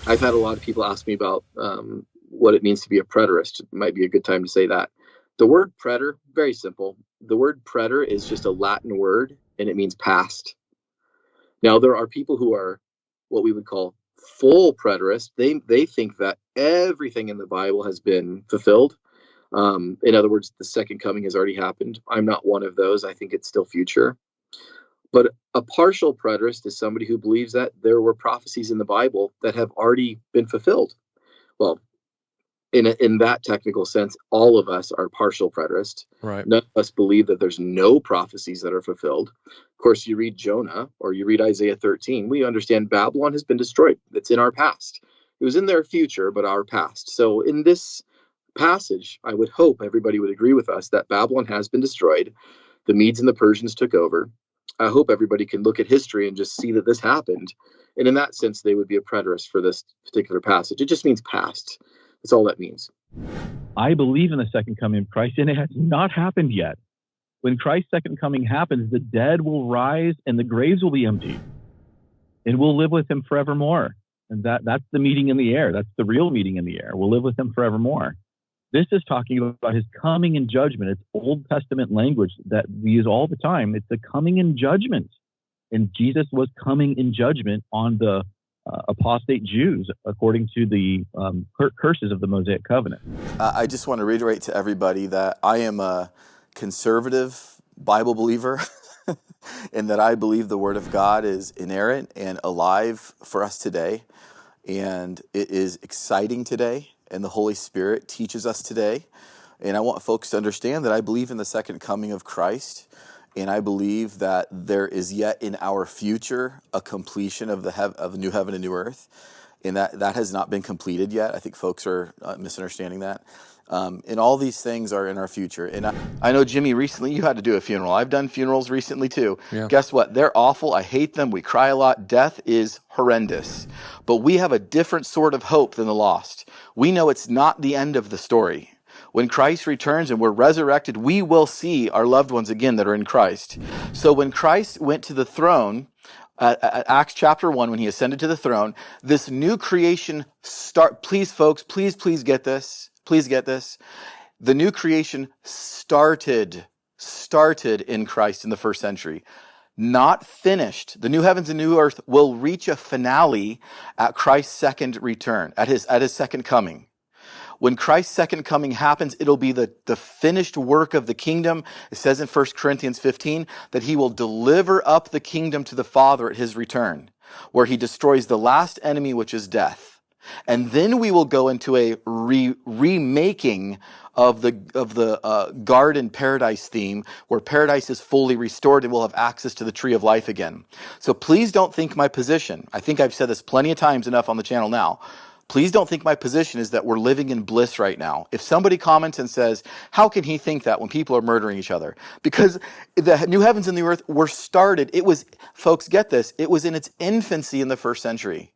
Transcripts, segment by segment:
I've had a lot of people ask me about what it means to be a preterist. It might be a good time to say that. The word preter, very simple. The word preter is just a Latin word, and it means past. Now, there are people who are what we would call full preterists. They think that everything in the Bible has been fulfilled. In other words, the second coming has already happened. I'm not one of those. I think it's still future. But a partial preterist is somebody who believes that there were prophecies in the Bible that have already been fulfilled. Well, in that technical sense, all of us are partial preterists. Right. None of us believe that there's no prophecies that are fulfilled. Of course, you read Jonah or you read Isaiah 13, we understand Babylon has been destroyed. It's in our past. It was in their future, but our past. So in this passage, I would hope everybody would agree with us that Babylon has been destroyed. The Medes and the Persians took over. I hope everybody can look at history and just see that this happened. And in that sense, they would be a preterist for this particular passage. It just means past. That's all that means. I believe in the second coming of Christ, and it has not happened yet. When Christ's second coming happens, the dead will rise and the graves will be empty. And we'll live with him forevermore. And that's the meeting in the air. That's the real meeting in the air. We'll live with him forevermore. This is talking about his coming in judgment. It's Old Testament language that we use all the time. It's the coming in judgment. And Jesus was coming in judgment on the apostate Jews according to the curses of the Mosaic covenant. I just want to reiterate to everybody that I am a conservative Bible believer and that I believe the Word of God is inerrant and alive for us today. And it is exciting today, and the Holy Spirit teaches us today. And I want folks to understand that I believe in the second coming of Christ, and I believe that there is yet in our future a completion of the new heaven and new earth, and that has not been completed yet. I think folks are misunderstanding that. And all these things are in our future. And I know, Jimmy, recently you had to do a funeral. I've done funerals recently too. Yeah. Guess what? They're awful. I hate them. We cry a lot. Death is horrendous. But we have a different sort of hope than the lost. We know it's not the end of the story. When Christ returns and we're resurrected, we will see our loved ones again that are in Christ. So when Christ went to the throne, Acts chapter 1, when he ascended to the throne, this new creation please folks, please get this. Please get this. The new creation started in Christ in the first century. Not finished. The new heavens and new earth will reach a finale at Christ's second return, at his second coming. When Christ's second coming happens, it'll be the finished work of the kingdom. It says in 1 Corinthians 15 that he will deliver up the kingdom to the Father at his return, where he destroys the last enemy, which is death. And then we will go into a remaking of the garden paradise theme, where paradise is fully restored and we'll have access to the tree of life again. So please don't think my position, I think I've said this plenty of times enough on the channel now, please don't think my position is that we're living in bliss right now. If somebody comments and says, how can he think that when people are murdering each other? Because the new heavens and the earth were started. It was, folks, get this, it was in its infancy in the first century.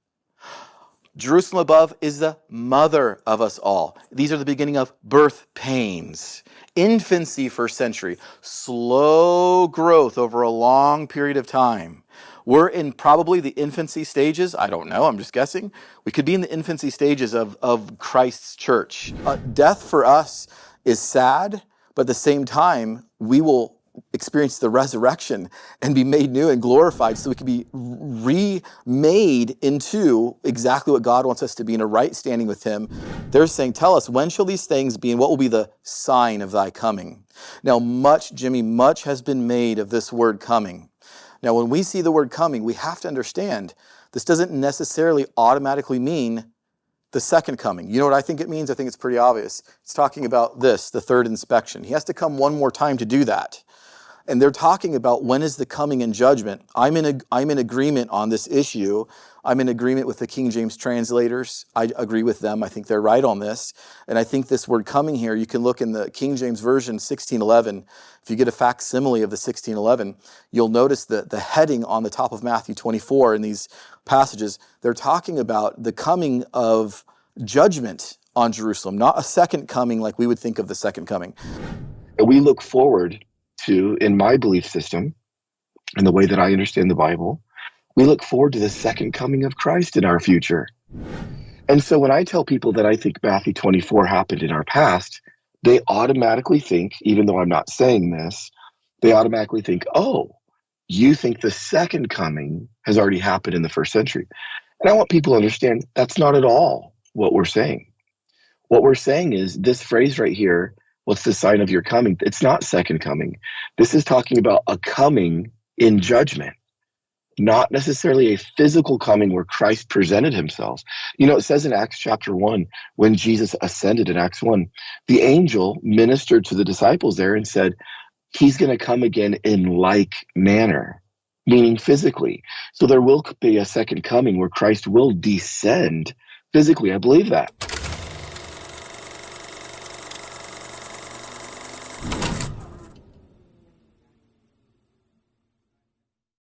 Jerusalem above is the mother of us all. These are the beginning of birth pains. Infancy, first century. Slow growth over a long period of time. We're in probably the infancy stages. I don't know. I'm just guessing. We could be in the infancy stages of Christ's church. Death for us is sad, but at the same time, we will experience the resurrection and be made new and glorified so we can be remade into exactly what God wants us to be, in a right standing with him. They're saying, tell us, when shall these things be, and what will be the sign of thy coming? Now, much has been made of this word coming. Now, when we see the word coming, we have to understand this doesn't necessarily automatically mean the second coming. You know what I think it means? I think it's pretty obvious. It's talking about this, the third inspection. He has to come one more time to do that. And they're talking about when is the coming in judgment. I'm in agreement on this issue. I'm in agreement with the King James translators. I agree with them. I think they're right on this. And I think this word coming here, you can look in the King James Version 1611. If you get a facsimile of the 1611, you'll notice that the heading on the top of Matthew 24 in these passages, they're talking about the coming of judgment on Jerusalem, not a second coming like we would think of the second coming. We look forward to, in my belief system, and the way that I understand the Bible, we look forward to the second coming of Christ in our future. And so when I tell people that I think Matthew 24 happened in our past, they automatically think, even though I'm not saying this, they automatically think, oh, you think the second coming has already happened in the first century. And I want people to understand that's not at all what we're saying. What we're saying is this phrase right here, what's the sign of your coming? It's not second coming. This is talking about a coming in judgment, not necessarily a physical coming where Christ presented himself. You know, it says in Acts chapter 1, when Jesus ascended in Acts 1, the angel ministered to the disciples there and said, he's going to come again in like manner, meaning physically. So there will be a second coming where Christ will descend physically. I believe that.